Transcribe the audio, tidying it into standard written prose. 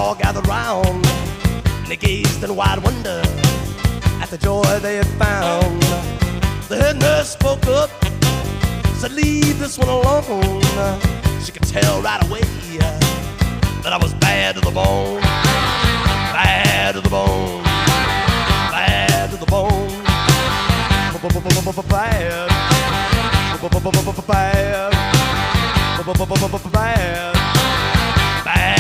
all gathered round, and they gazed in wide wonder at the joy they had found. The head nurse spoke up, said, "Leave this one alone." She could tell right away that I was bad to the bone.